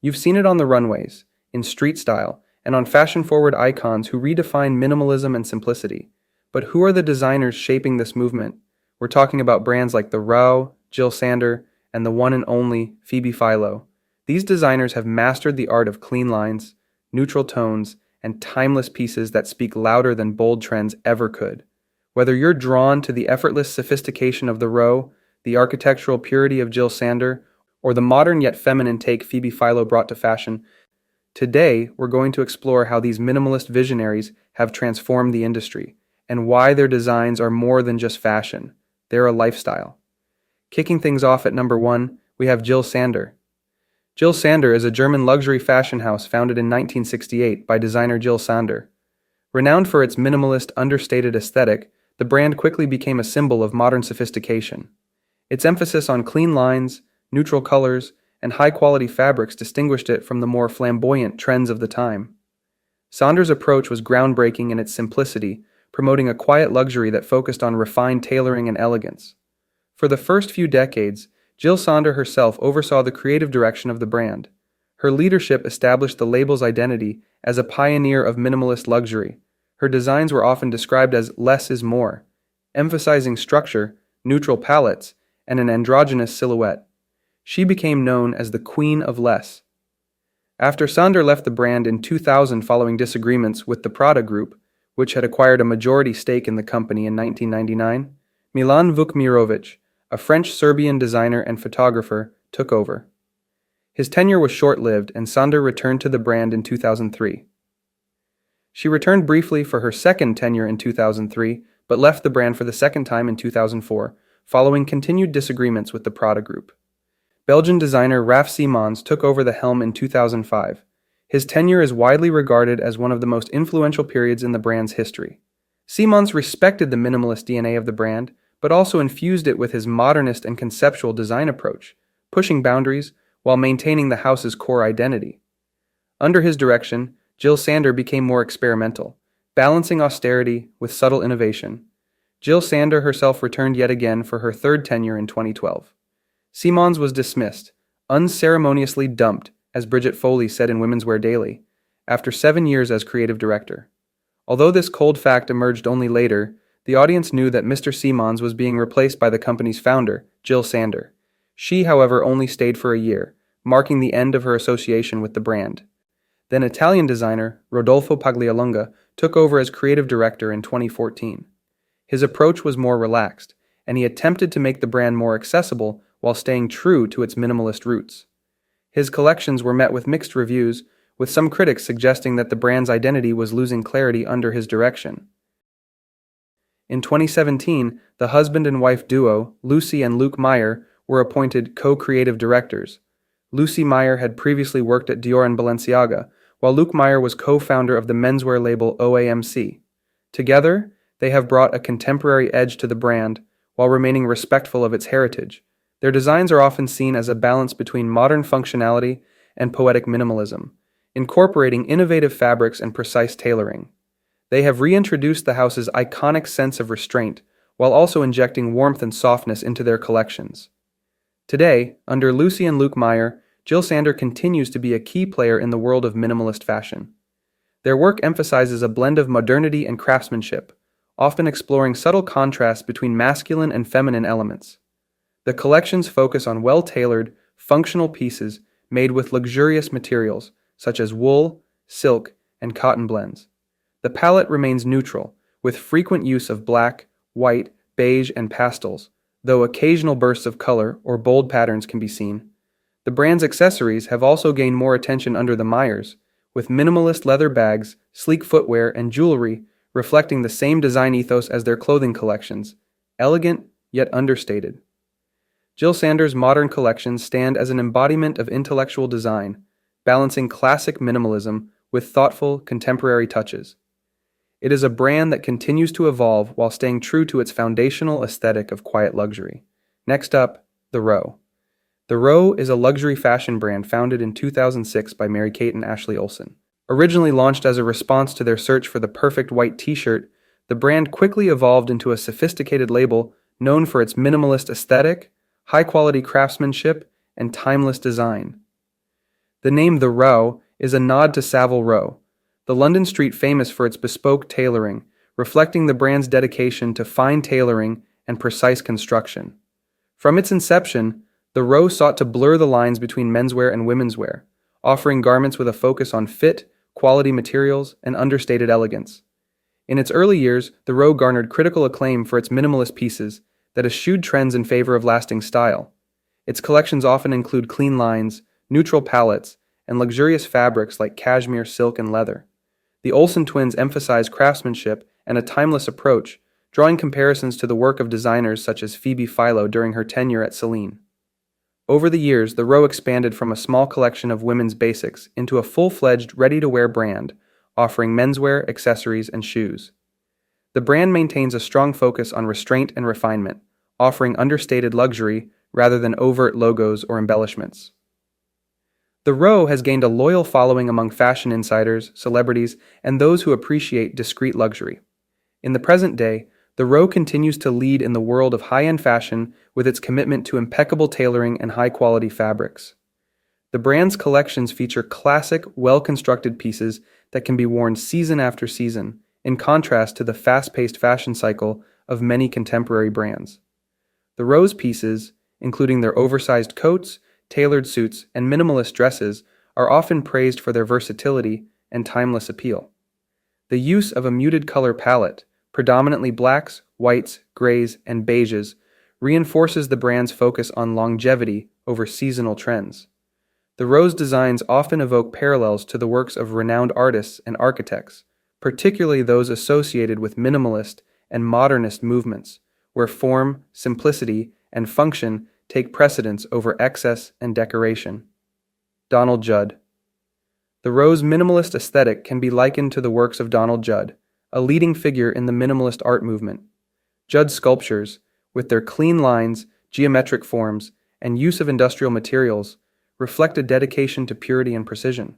You've seen it on the runways, in street style, and on fashion-forward icons who redefine minimalism and simplicity. But who are the designers shaping this movement? We're talking about brands like the Rao, Jill Sander, and the one and only Phoebe Philo. These designers have mastered the art of clean lines, neutral tones, and timeless pieces that speak louder than bold trends ever could. Whether you're drawn to the effortless sophistication of the Rao, the architectural purity of Jill Sander, or the modern yet feminine take Phoebe Philo brought to fashion, today we're going to explore how these minimalist visionaries have transformed the industry, and why their designs are more than just fashion. They're a lifestyle. Kicking things off at number 1, we have Jill Sander. Jill Sander is a German luxury fashion house founded in 1968 by designer Jill Sander. Renowned for its minimalist, understated aesthetic, the brand quickly became a symbol of modern sophistication. Its emphasis on clean lines, neutral colors, and high-quality fabrics distinguished it from the more flamboyant trends of the time. Sander's approach was groundbreaking in its simplicity, promoting a quiet luxury that focused on refined tailoring and elegance. For the first few decades, Jill Sander herself oversaw the creative direction of the brand. Her leadership established the label's identity as a pioneer of minimalist luxury. Her designs were often described as less is more, emphasizing structure, neutral palettes, and an androgynous silhouette. She became known as the Queen of Less. After Sander left the brand in 2000 following disagreements with the Prada Group, which had acquired a majority stake in the company in 1999, Milan Vukmirovic, a French-Serbian designer and photographer, took over. His tenure was short-lived, and Sander returned to the brand in 2003. She returned briefly for her second tenure in 2003, but left the brand for the second time in 2004, following continued disagreements with the Prada Group. Belgian designer Raf Simons took over the helm in 2005. His tenure is widely regarded as one of the most influential periods in the brand's history. Simons respected the minimalist DNA of the brand, but also infused it with his modernist and conceptual design approach, pushing boundaries while maintaining the house's core identity. Under his direction, Jill Sander became more experimental, balancing austerity with subtle innovation. Jill Sander herself returned yet again for her third tenure in 2012. Simons was dismissed, unceremoniously dumped, as Bridget Foley said in Women's Wear Daily, after 7 years as creative director. Although this cold fact emerged only later, the audience knew that Mr. Simons was being replaced by the company's founder, Jill Sander. She, however, only stayed for a year, marking the end of her association with the brand. Then Italian designer Rodolfo Paglialunga took over as creative director in 2014. His approach was more relaxed, and he attempted to make the brand more accessible while staying true to its minimalist roots. His collections were met with mixed reviews, with some critics suggesting that the brand's identity was losing clarity under his direction. In 2017, the husband and wife duo, Lucy and Luke Meyer, were appointed co-creative directors. Lucy Meyer had previously worked at Dior and Balenciaga, while Luke Meyer was co-founder of the menswear label OAMC. Together, they have brought a contemporary edge to the brand while remaining respectful of its heritage. Their designs are often seen as a balance between modern functionality and poetic minimalism, incorporating innovative fabrics and precise tailoring. They have reintroduced the house's iconic sense of restraint while also injecting warmth and softness into their collections. Today, under Lucy and Luke Meyer, Jill Sander continues to be a key player in the world of minimalist fashion. Their work emphasizes a blend of modernity and craftsmanship, often exploring subtle contrasts between masculine and feminine elements. The collections focus on well-tailored, functional pieces made with luxurious materials such as wool, silk, and cotton blends. The palette remains neutral, with frequent use of black, white, beige, and pastels, though occasional bursts of color or bold patterns can be seen. The brand's accessories have also gained more attention under the Meyers, with minimalist leather bags, sleek footwear, and jewelry reflecting the same design ethos as their clothing collections, elegant yet understated. Jill Sander's modern collections stand as an embodiment of intellectual design, balancing classic minimalism with thoughtful, contemporary touches. It is a brand that continues to evolve while staying true to its foundational aesthetic of quiet luxury. Next up, the Rao. The Rao is a luxury fashion brand founded in 2006 by Mary-Kate and Ashley Olsen. Originally launched as a response to their search for the perfect white t-shirt, the brand quickly evolved into a sophisticated label known for its minimalist aesthetic, high-quality craftsmanship, and timeless design. The name The Row is a nod to Savile Row, the London street famous for its bespoke tailoring, reflecting the brand's dedication to fine tailoring and precise construction. From its inception, The Row sought to blur the lines between menswear and womenswear, offering garments with a focus on fit, quality materials, and understated elegance. In its early years, The Row garnered critical acclaim for its minimalist pieces that eschewed trends in favor of lasting style. Its collections often include clean lines, neutral palettes, and luxurious fabrics like cashmere, silk, and leather. The Olsen twins emphasize craftsmanship and a timeless approach, drawing comparisons to the work of designers such as Phoebe Philo during her tenure at Celine. Over the years, The Row expanded from a small collection of women's basics into a full-fledged, ready-to-wear brand, offering menswear, accessories, and shoes. The brand maintains a strong focus on restraint and refinement, offering understated luxury rather than overt logos or embellishments. The Row has gained a loyal following among fashion insiders, celebrities, and those who appreciate discreet luxury. In the present day, The Row continues to lead in the world of high-end fashion with its commitment to impeccable tailoring and high-quality fabrics. The brand's collections feature classic, well-constructed pieces that can be worn season after season, in contrast to the fast-paced fashion cycle of many contemporary brands. The Row's pieces, including their oversized coats, tailored suits, and minimalist dresses, are often praised for their versatility and timeless appeal. The use of a muted color palette, predominantly blacks, whites, grays, and beiges, reinforces the brand's focus on longevity over seasonal trends. The Row's designs often evoke parallels to the works of renowned artists and architects, particularly those associated with minimalist and modernist movements, where form, simplicity, and function take precedence over excess and decoration. Donald Judd. The Row's minimalist aesthetic can be likened to the works of Donald Judd, a leading figure in the minimalist art movement. Judd's sculptures, with their clean lines, geometric forms, and use of industrial materials, reflect a dedication to purity and precision.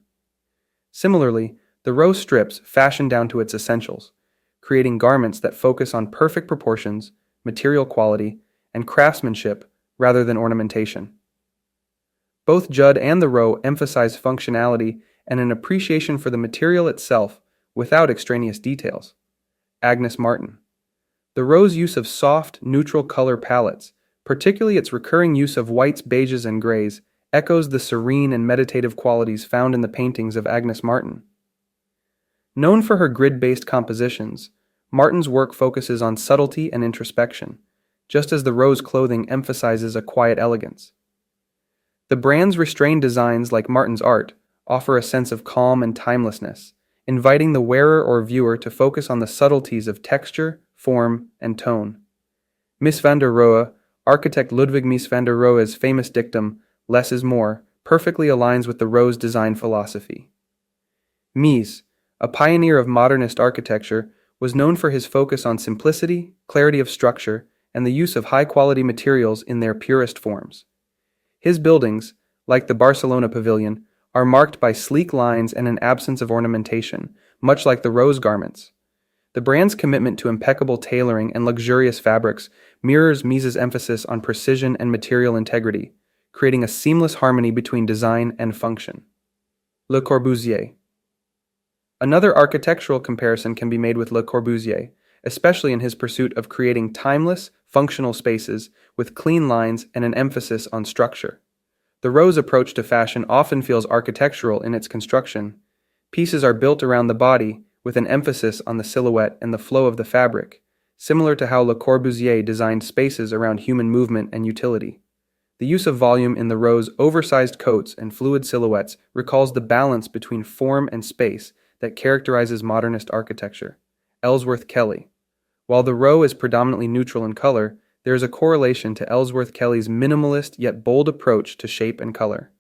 Similarly, the Row strips fashion down to its essentials, creating garments that focus on perfect proportions, material quality, and craftsmanship rather than ornamentation. Both Judd and the Row emphasize functionality and an appreciation for the material itself without extraneous details. Agnes Martin. The Row's use of soft, neutral color palettes, particularly its recurring use of whites, beiges, and grays, echoes the serene and meditative qualities found in the paintings of Agnes Martin. Known for her grid-based compositions, Martin's work focuses on subtlety and introspection, just as the Row's clothing emphasizes a quiet elegance. The brand's restrained designs, like Martin's art, offer a sense of calm and timelessness, inviting the wearer or viewer to focus on the subtleties of texture, form, and tone. Mies van der Rohe, architect Ludwig Mies van der Rohe's famous dictum, "Less is more," perfectly aligns with the Row's design philosophy. Mies, a pioneer of modernist architecture, was known for his focus on simplicity, clarity of structure, and the use of high-quality materials in their purest forms. His buildings, like the Barcelona Pavilion, are marked by sleek lines and an absence of ornamentation, much like the Row's garments. The brand's commitment to impeccable tailoring and luxurious fabrics mirrors Mies's emphasis on precision and material integrity, creating a seamless harmony between design and function. Le Corbusier. Another architectural comparison can be made with Le Corbusier, especially in his pursuit of creating timeless, functional spaces with clean lines and an emphasis on structure. The Row's approach to fashion often feels architectural in its construction. Pieces are built around the body, with an emphasis on the silhouette and the flow of the fabric, similar to how Le Corbusier designed spaces around human movement and utility. The use of volume in the Row's oversized coats and fluid silhouettes recalls the balance between form and space that characterizes modernist architecture. Ellsworth Kelly. While the Row is predominantly neutral in color, there is a correlation to Ellsworth Kelly's minimalist yet bold approach to shape and color.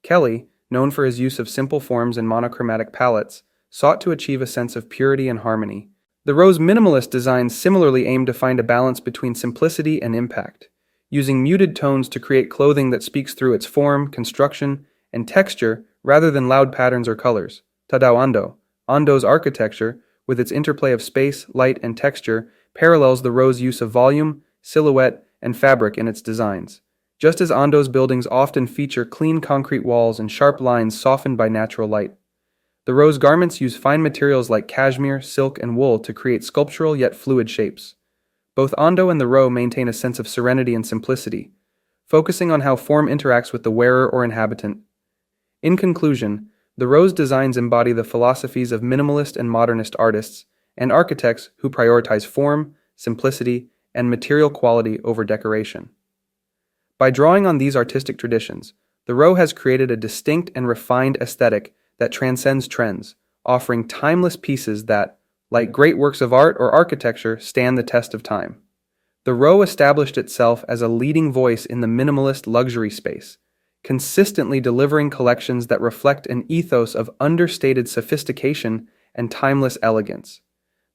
Kelly, known for his use of simple forms and monochromatic palettes, sought to achieve a sense of purity and harmony. The Row's minimalist designs similarly aim to find a balance between simplicity and impact, using muted tones to create clothing that speaks through its form, construction, and texture rather than loud patterns or colors. Tadao Ando. Ando's architecture, with its interplay of space, light, and texture, parallels the Row's use of volume, silhouette, and fabric in its designs. just as Ando's buildings often feature clean concrete walls and sharp lines softened by natural light. The Row's garments use fine materials like cashmere, silk, and wool to create sculptural yet fluid shapes. Both Ando and the Row maintain a sense of serenity and simplicity, focusing on how form interacts with the wearer or inhabitant. In conclusion, the Row's designs embody the philosophies of minimalist and modernist artists and architects who prioritize form, simplicity, and material quality over decoration. By drawing on these artistic traditions, the Row has created a distinct and refined aesthetic that transcends trends, offering timeless pieces that, like great works of art or architecture, stand the test of time. The Row established itself as a leading voice in the minimalist luxury space, consistently delivering collections that reflect an ethos of understated sophistication and timeless elegance.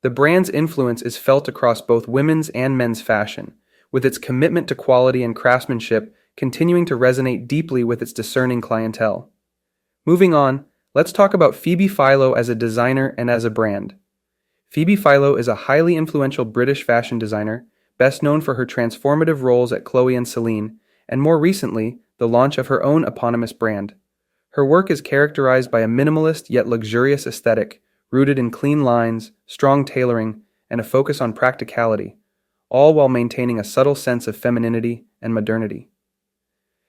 The brand's influence is felt across both women's and men's fashion, with its commitment to quality and craftsmanship continuing to resonate deeply with its discerning clientele. Moving on, let's talk about Phoebe Philo as a designer and as a brand. Phoebe Philo is a highly influential British fashion designer, best known for her transformative roles at Chloe and Celine, and more recently, the launch of her own eponymous brand. Her work is characterized by a minimalist yet luxurious aesthetic, rooted in clean lines, strong tailoring, and a focus on practicality, all while maintaining a subtle sense of femininity and modernity.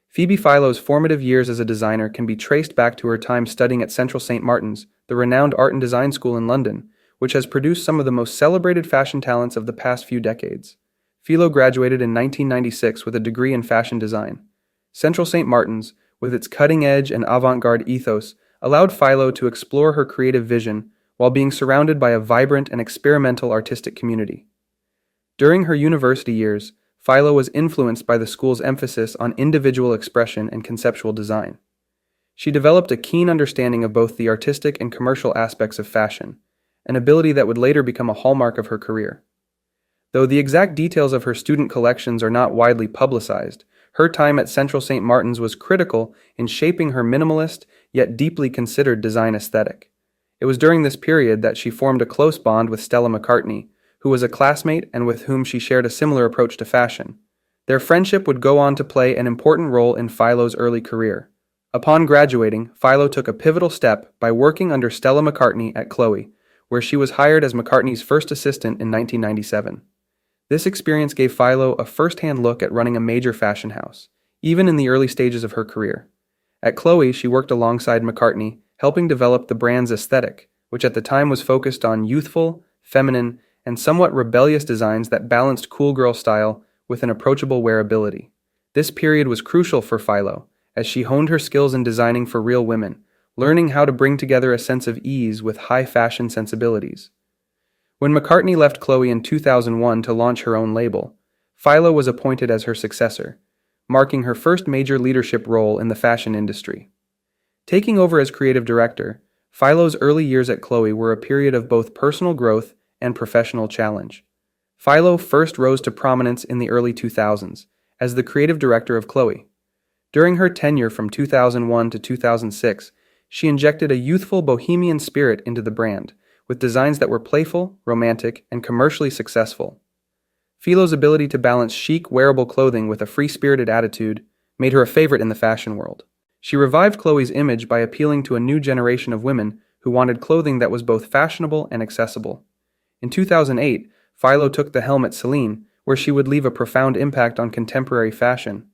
Phoebe Philo's formative years as a designer can be traced back to her time studying at Central St. Martin's, the renowned art and design school in London, which has produced some of the most celebrated fashion talents of the past few decades. Philo graduated in 1996 with a degree in fashion design. Central St. Martin's, with its cutting-edge and avant-garde ethos, allowed Philo to explore her creative vision while being surrounded by a vibrant and experimental artistic community. During her university years, Philo was influenced by the school's emphasis on individual expression and conceptual design. She developed a keen understanding of both the artistic and commercial aspects of fashion, an ability that would later become a hallmark of her career. Though the exact details of her student collections are not widely publicized, her time at Central St. Martin's was critical in shaping her minimalist yet deeply considered design aesthetic. It was during this period that she formed a close bond with Stella McCartney, who was a classmate and with whom she shared a similar approach to fashion. Their friendship would go on to play an important role in Philo's early career. Upon graduating, Philo took a pivotal step by working under Stella McCartney at Chloe, where she was hired as McCartney's first assistant in 1997. This experience gave Philo a first-hand look at running a major fashion house, even in the early stages of her career. At Chloe, she worked alongside McCartney, helping develop the brand's aesthetic, which at the time was focused on youthful, feminine, and somewhat rebellious designs that balanced cool girl style with an approachable wearability. This period was crucial for Philo, as she honed her skills in designing for real women, learning how to bring together a sense of ease with high fashion sensibilities. When McCartney left Chloe in 2001 to launch her own label, Philo was appointed as her successor, marking her first major leadership role in the fashion industry. Taking over as creative director, Philo's early years at Chloe were a period of both personal growth and professional challenge. Philo first rose to prominence in the early 2000s as the creative director of Chloe. During her tenure from 2001 to 2006, she injected a youthful bohemian spirit into the brand, with designs that were playful, romantic, and commercially successful. Philo's ability to balance chic, wearable clothing with a free-spirited attitude made her a favorite in the fashion world. She revived Chloe's image by appealing to a new generation of women who wanted clothing that was both fashionable and accessible. In 2008, Philo took the helm at Celine, where she would leave a profound impact on contemporary fashion.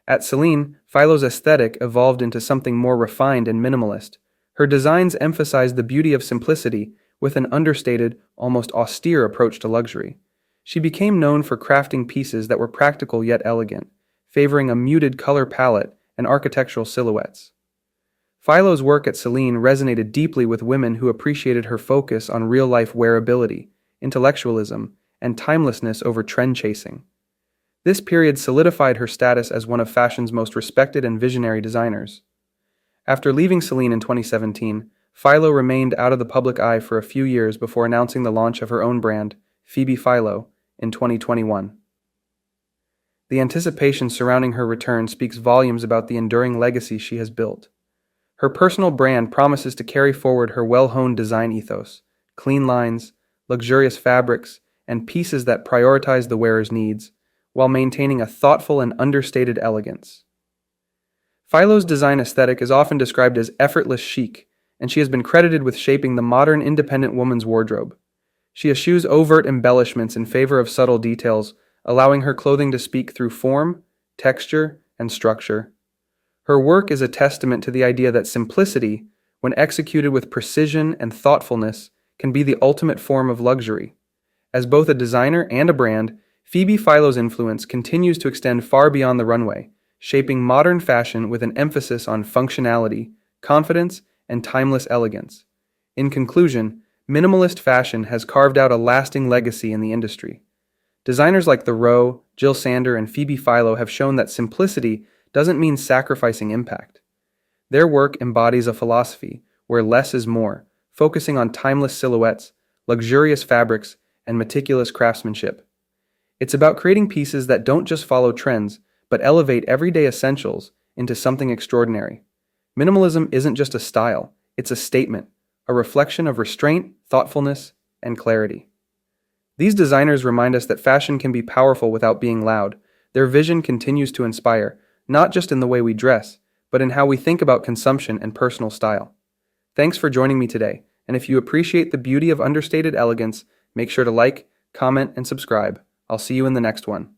At Celine, Philo's aesthetic evolved into something more refined and minimalist. Her designs emphasized the beauty of simplicity with an understated, almost austere approach to luxury. She became known for crafting pieces that were practical yet elegant, favoring a muted color palette and architectural silhouettes. Philo's work at Celine resonated deeply with women who appreciated her focus on real-life wearability, intellectualism, and timelessness over trend-chasing. This period solidified her status as one of fashion's most respected and visionary designers. After leaving Celine in 2017, Philo remained out of the public eye for a few years before announcing the launch of her own brand, Phoebe Philo, in 2021. The anticipation surrounding her return speaks volumes about the enduring legacy she has built. Her personal brand promises to carry forward her well-honed design ethos, clean lines, luxurious fabrics, and pieces that prioritize the wearer's needs, while maintaining a thoughtful and understated elegance. Philo's design aesthetic is often described as effortless chic, and she has been credited with shaping the modern independent woman's wardrobe. She eschews overt embellishments in favor of subtle details, allowing her clothing to speak through form, texture, and structure. Her work is a testament to the idea that simplicity, when executed with precision and thoughtfulness, can be the ultimate form of luxury. As both a designer and a brand, Phoebe Philo's influence continues to extend far beyond the runway, shaping modern fashion with an emphasis on functionality, confidence, and timeless elegance. In conclusion, minimalist fashion has carved out a lasting legacy in the industry. Designers like Thoreau, Jill Sander, and Phoebe Philo have shown that simplicity doesn't mean sacrificing impact. Their work embodies a philosophy where less is more, focusing on timeless silhouettes, luxurious fabrics, and meticulous craftsmanship. It's about creating pieces that don't just follow trends, but elevate everyday essentials into something extraordinary. Minimalism isn't just a style, it's a statement, a reflection of restraint, thoughtfulness, and clarity. These designers remind us that fashion can be powerful without being loud. Their vision continues to inspire, not just in the way we dress, but in how we think about consumption and personal style. Thanks for joining me today, and if you appreciate the beauty of understated elegance, make sure to like, comment, and subscribe. I'll see you in the next one.